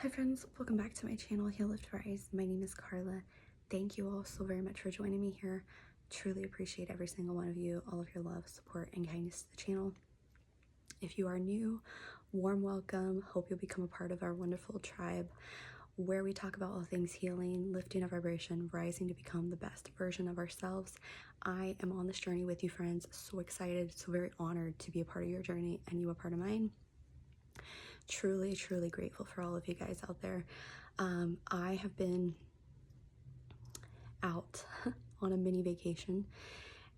Hi friends, welcome back to my channel, Heal Lift Rise. My name is Carla. Thank you all so very much for joining me here. Truly appreciate every single one of you, all of your love, support, and kindness to the channel. If you are new, warm welcome. Hope you'll become a part of our wonderful tribe where we talk about all things healing, lifting our vibration, rising to become the best version of ourselves. I am on this journey with you, friends. So excited, so very honored to be a part of your journey and you a part of mine. Truly grateful for all of you guys out there. I have been out on a mini vacation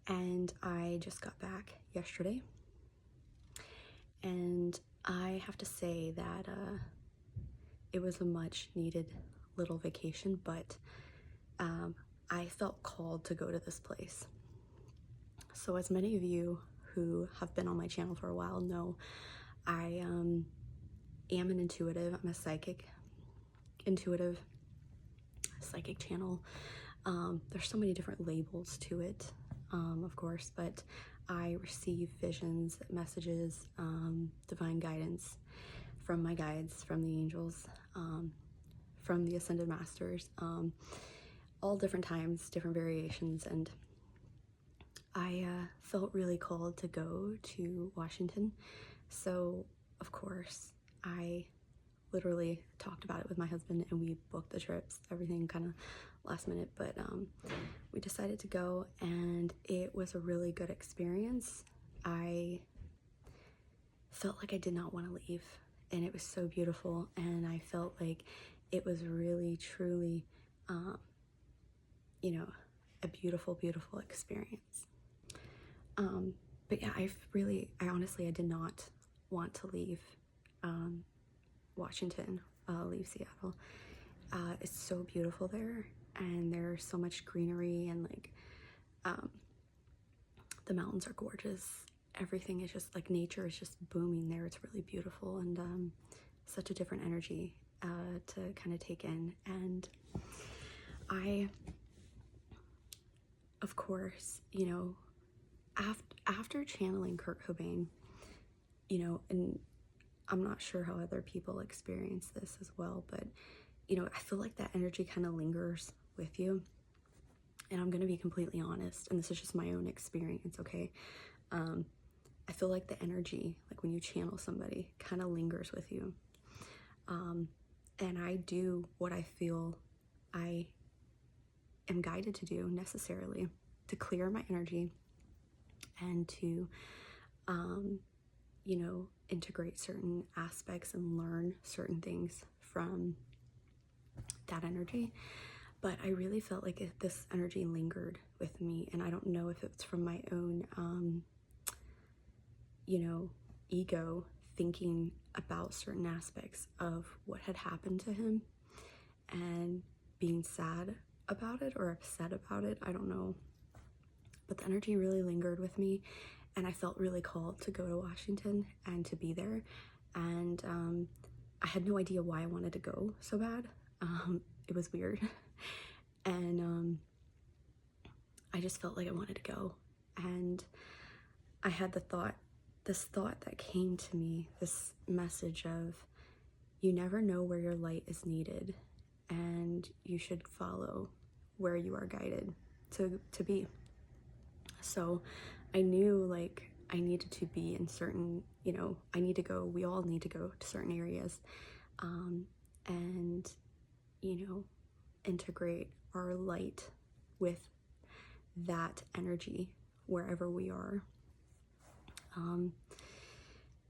and I just got back yesterday, and I have to say that it was a much needed little vacation, but I felt called to go to this place. So as many of you who have been on my channel for a while know, I am an intuitive. I'm a intuitive psychic channel. There's so many different labels to it, of course, but I receive visions, messages, divine guidance from my guides, from the angels, from the ascended masters, all different times, different variations, and I felt really called to go to Washington. So of course I literally talked about it with my husband and we booked the trips, everything kind of last minute, but we decided to go, and it was a really good experience. I felt like I did not want to leave, and it was so beautiful, and I felt like it was really truly a beautiful experience. But yeah, I honestly, I did not want to leave Washington, leave Seattle. It's so beautiful there, and there's so much greenery, and like the mountains are gorgeous. Everything is just like, nature is just booming there. It's really beautiful, and such a different energy to kind of take in. And I, of course, after channeling Kurt Cobain, and I'm not sure how other people experience this as well, but I feel like that energy kind of lingers with you. And I'm gonna be completely honest, and this is just my own experience, okay? I feel like the energy, like when you channel somebody, kind of lingers with you. And I do what I feel I am guided to do, necessarily, to clear my energy and to integrate certain aspects and learn certain things from that energy. But I really felt like this energy lingered with me, and I don't know if it's from my own ego thinking about certain aspects of what had happened to him and being sad about it or upset about it. I don't know, but the energy really lingered with me, and I felt really called to go to Washington and to be there. And I had no idea why I wanted to go so bad. It was weird. And I just felt like I wanted to go. And I had this thought that came to me, this message of, you never know where your light is needed, and you should follow where you are guided to be. So I knew, like, I needed to be in certain, I need to go, we all need to go to certain areas, and integrate our light with that energy wherever we are.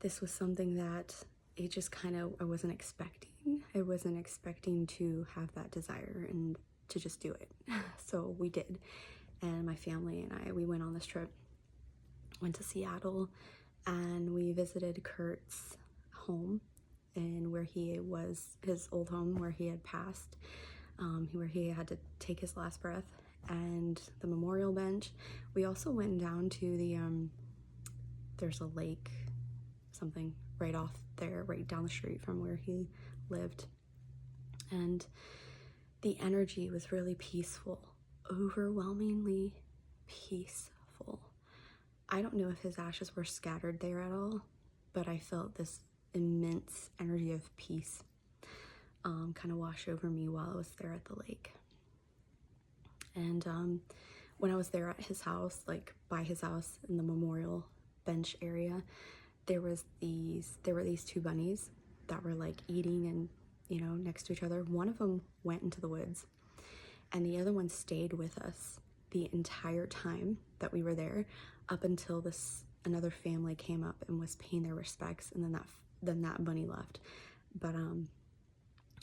This was something that it just kind of, I wasn't expecting. I wasn't expecting to have that desire and to just do it. So we did, and my family and we went on this trip, went to Seattle, and we visited Kurt's home, and where he was, his old home where he had passed, where he had to take his last breath, and the memorial bench. We also went down to the there's a lake, something right off there, right down the street from where he lived, and the energy was really peaceful, overwhelmingly peaceful. I don't know if his ashes were scattered there at all, but I felt this immense energy of peace. kind of wash over me while I was there at the lake. And when I was there at his house, like by his house in the memorial bench area, there were these two bunnies that were like eating and, you know, next to each other. One of them went into the woods and the other one stayed with us the entire time that we were there, up until another family came up and was paying their respects, and then that bunny left. But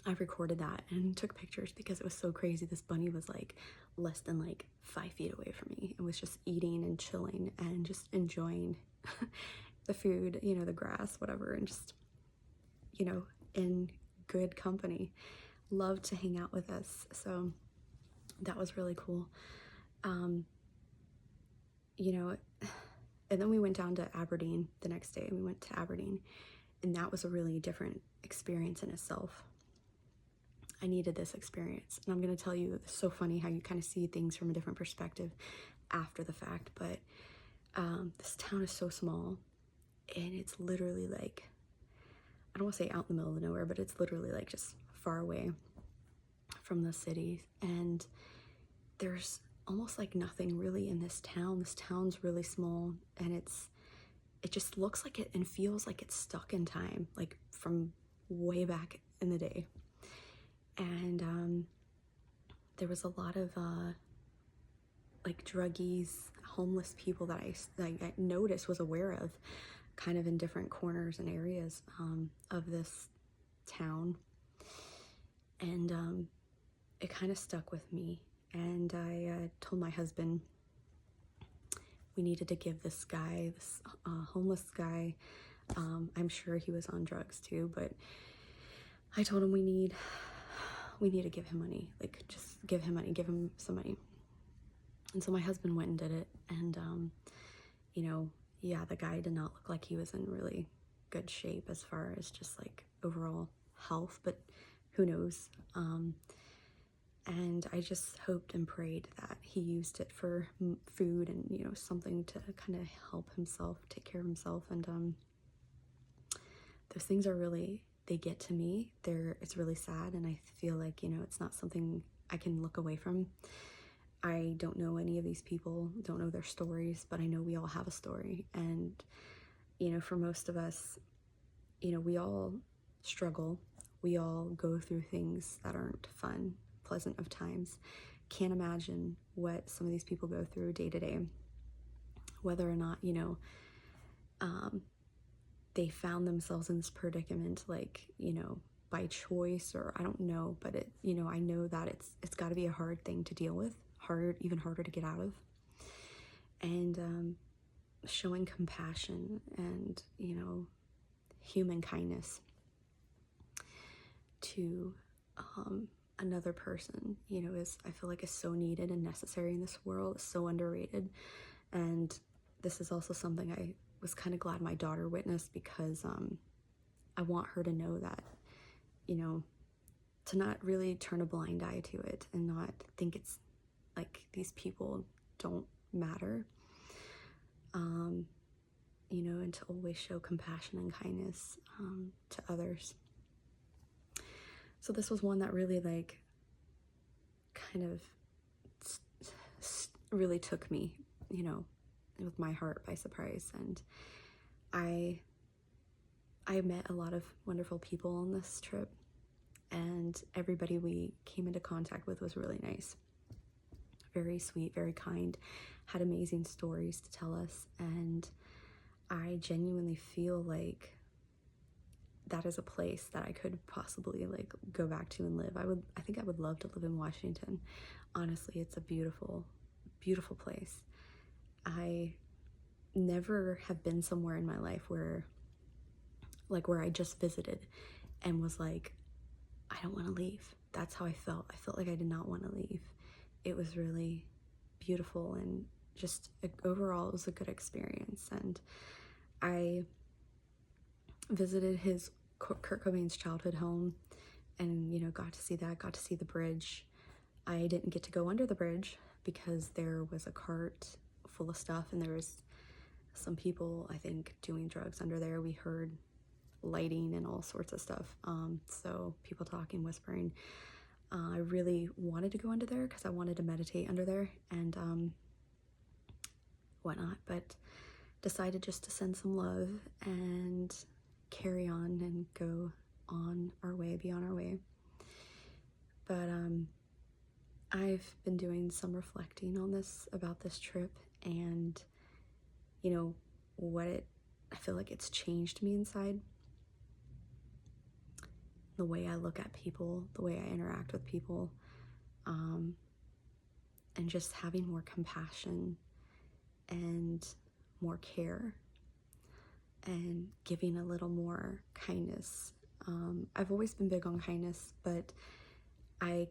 I recorded that and took pictures because it was so crazy. This bunny was like less than like 5 feet away from me and was just eating and chilling and just enjoying the food, you know, the grass, whatever, and just, you know, in good company. Loved to hang out with us. So that was really cool. You know, and then we went down to Aberdeen the next day. We went to Aberdeen, and that was a really different experience in itself. I needed this experience, and I'm going to tell you, it's so funny how you kind of see things from a different perspective after the fact. But this town is so small, and it's literally like, I don't want to say out in the middle of nowhere, but it's literally like just far away from the city, and there's almost like nothing really in this town. This town's really small, and it just looks like it and feels like it's stuck in time, like from way back in the day. And there was a lot of like druggies, homeless people that I noticed, was aware of, kind of in different corners and areas of this town. And it kind of stuck with me. And I told my husband we needed to give this guy, this homeless guy, I'm sure he was on drugs too, but I told him we need to give him money, like just give him money, give him some money. And so my husband went and did it, and you know, yeah, the guy did not look like he was in really good shape as far as just like overall health, but who knows. And I just hoped and prayed that he used it for food and, you know, something to kind of help himself, take care of himself. And those things are really, they get to me. It's really sad, and I feel like, you know, it's not something I can look away from. I don't know any of these people, don't know their stories, but I know we all have a story. And, you know, for most of us, you know, we all struggle. We all go through things that aren't fun, pleasant of times. Can't imagine what some of these people go through day to day, whether or not, you know, they found themselves in this predicament, like, you know, by choice, or I don't know, but it, you know, I know that it's got to be a hard thing to deal with, even harder to get out of. And showing compassion and, you know, human kindness to another person, you know, I feel like is so needed and necessary in this world. It's so underrated. And this is also something I was kind of glad my daughter witnessed, because I want her to know that, you know, to not really turn a blind eye to it and not think it's like these people don't matter, you know, and to always show compassion and kindness to others. So this was one that really, like, kind of really took me, you know, with my heart by surprise. And I met a lot of wonderful people on this trip, and everybody we came into contact with was really nice, very sweet, very kind, had amazing stories to tell us. And I genuinely feel like that is a place that I could possibly like go back to and live. I think I would love to live in Washington. Honestly, it's a beautiful, beautiful place. I never have been somewhere in my life where I just visited and was like, I don't want to leave. That's how I felt. I felt like I did not want to leave. It was really beautiful, and just overall it was a good experience. And I visited Kurt Cobain's childhood home, and, you know, got to see that, got to see the bridge. I didn't get to go under the bridge because there was a cart full of stuff, and there was some people, I think, doing drugs under there. We heard lighting and all sorts of stuff. So people talking, whispering. I really wanted to go under there because I wanted to meditate under there and whatnot, but decided just to send some love and carry on and go on our way, be on our way. But I've been doing some reflecting on this, about this trip, and you know I feel like it's changed me inside. The way I look at people, the way I interact with people, and just having more compassion and more care and giving a little more kindness. I've always been big on kindness, but I'm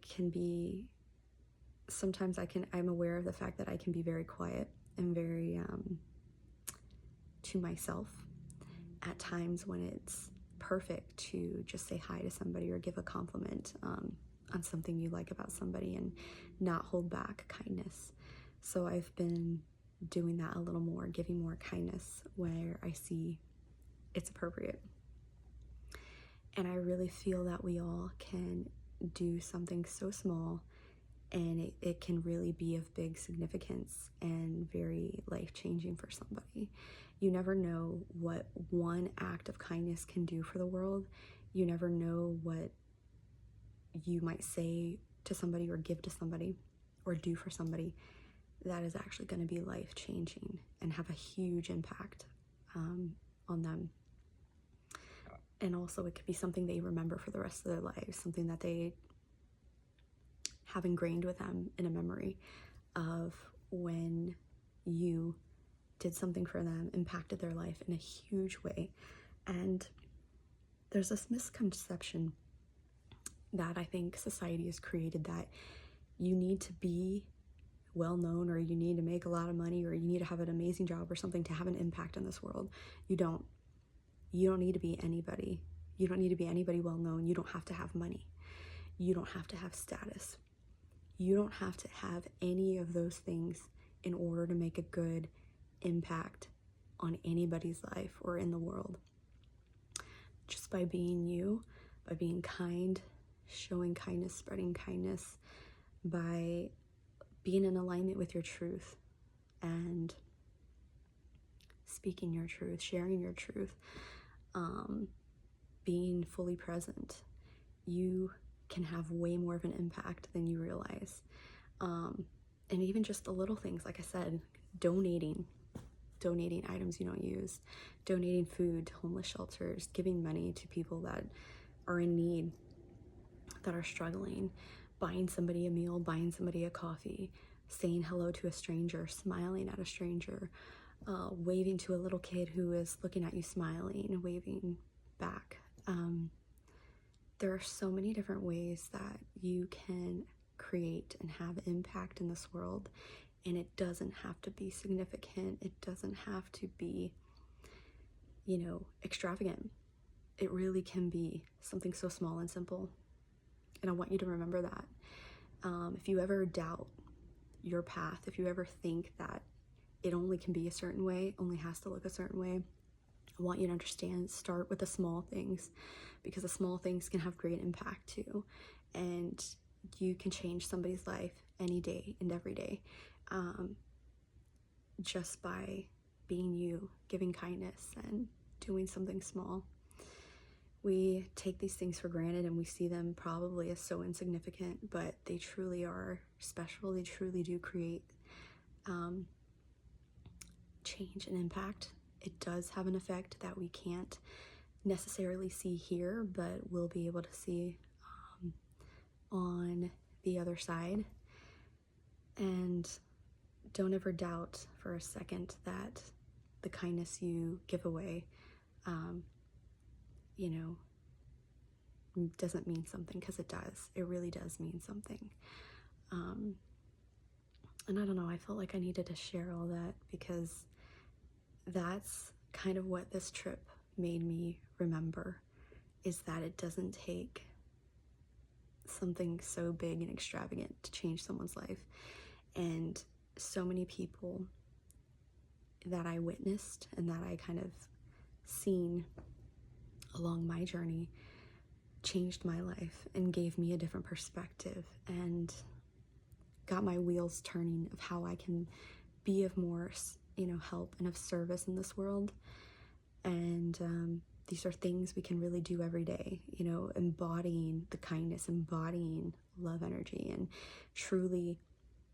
aware of the fact that I can be very quiet and very to myself at times when it's perfect to just say hi to somebody or give a compliment on something you like about somebody and not hold back kindness. So I've been doing that a little more, giving more kindness where I see it's appropriate. And I really feel that we all can do something so small, and it can really be of big significance and very life-changing for somebody. You never know what one act of kindness can do for the world. You never know what you might say to somebody or give to somebody or do for somebody that is actually going to be life-changing and have a huge impact on them. And also it could be something they remember for the rest of their lives, something that they have ingrained with them in a memory of when you did something for them, impacted their life in a huge way. And there's this misconception that I think society has created, that you need to be well known, or you need to make a lot of money, or you need to have an amazing job or something to have an impact in this world. You don't need to be anybody. You don't need to be anybody well known. You don't have to have money. You don't have to have status. You don't have to have any of those things in order to make a good impact on anybody's life or in the world. Just by being you, by being kind, showing kindness, spreading kindness, by being in alignment with your truth and speaking your truth, sharing your truth, being fully present, you can have way more of an impact than you realize. And even just the little things, like I said, donating items you don't use, donating food to homeless shelters, giving money to people that are in need, that are struggling, buying somebody a meal, buying somebody a coffee, saying hello to a stranger, smiling at a stranger, waving to a little kid who is looking at you smiling and waving back. There are so many different ways that you can create and have impact in this world, and it doesn't have to be significant. It doesn't have to be, extravagant. It really can be something so small and simple. And I want you to remember that. If you ever doubt your path, if you ever think that it only can be a certain way, only has to look a certain way, I want you to understand, start with the small things, because the small things can have great impact too. And you can change somebody's life any day and every day, just by being you, giving kindness and doing something small. We take these things for granted and we see them probably as so insignificant, but they truly are special. They truly do create change and impact. It does have an effect that we can't necessarily see here, but we'll be able to see on the other side. And don't ever doubt for a second that the kindness you give away doesn't mean something, because it does. It really does mean something. And I don't know, I felt like I needed to share all that, because that's kind of what this trip made me remember, is that it doesn't take something so big and extravagant to change someone's life. And so many people that I witnessed and that I kind of seen along my journey changed my life and gave me a different perspective and got my wheels turning of how I can be of more, help and of service in this world. And these are things we can really do every day, embodying the kindness, embodying love energy, and truly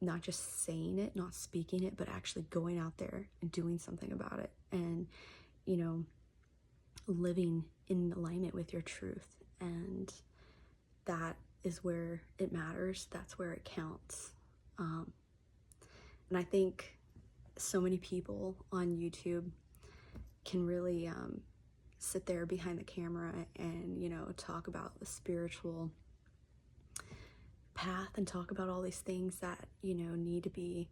not just saying it, not speaking it, but actually going out there and doing something about it, and living in alignment with your truth. And that is where it matters. That's where it counts. And I think so many people on YouTube can really sit there behind the camera and, talk about the spiritual path and talk about all these things that, need to be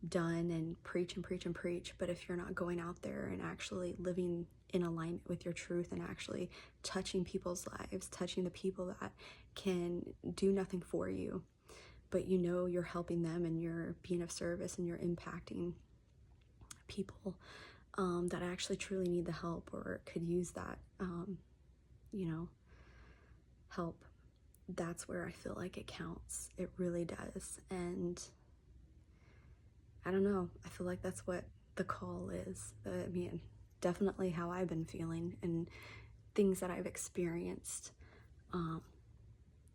done, and preach and preach and preach. But if you're not going out there and actually living in alignment with your truth and actually touching people's lives, touching the people that can do nothing for you, but you're helping them and you're being of service and you're impacting people that actually truly need the help or could use that, help, that's where I feel like it counts. It really does. And I don't know, I feel like that's what the call is. Definitely how I've been feeling and things that I've experienced.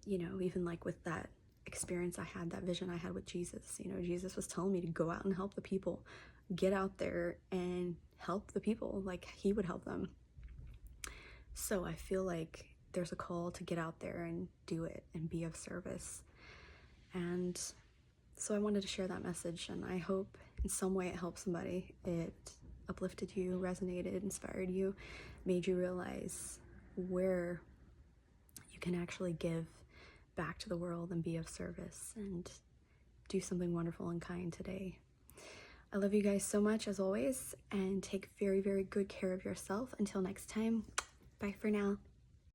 Even like with that experience I had, that vision I had with Jesus, Jesus was telling me to go out and help the people, get out there and help the people like he would help them. So I feel like there's a call to get out there and do it and be of service. And so I wanted to share that message, and I hope in some way it helped somebody. It uplifted you, resonated, inspired you, made you realize where you can actually give back to the world and be of service and do something wonderful and kind today. I love you guys so much, as always, and take very, very good care of yourself. Until next time, bye for now.